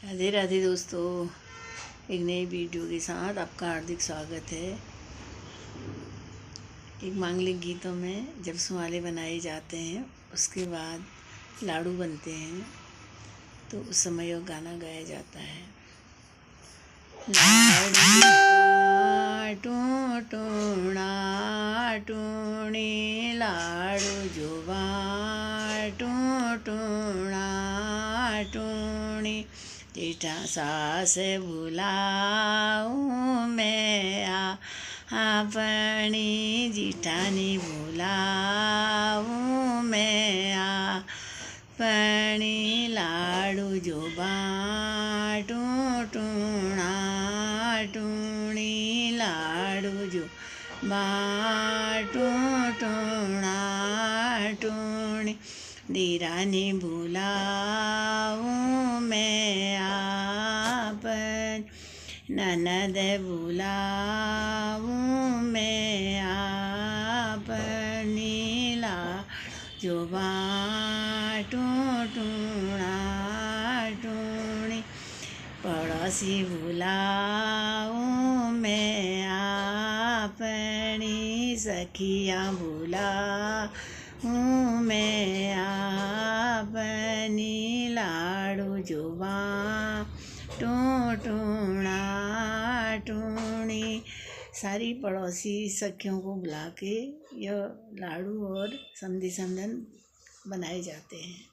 राधे राधे दोस्तों, एक नई वीडियो के साथ आपका हार्दिक स्वागत है। एक मांगलिक गीतों में जब सुहाले बनाए जाते हैं उसके बाद लाड़ू बनते हैं तो उस समय यह गाना गाया जाता है। लाडू टूटूणा टूणी लाडू जुबा टूटूणा टूणी जेठा सास बुलाऊं मैं अपनी जेठानी बुलाऊं मैं अपनी लाडू जो बाटू टूणा टूणी लाडू जो बाटू टूणा टूणी दीरानी बुलाऊं मैं आपन ननद बुलाऊं मैं अपनी जो बाटू टूणा टूणी पड़ोसी बुलाऊं मैं अपनी सखियाँ बुलाऊं मैं अपनी लाडू जो बाटू टूणा टूणी सारी पड़ोसी सखियों को बुला के यह लाडू और समधी समधन बनाए जाते हैं।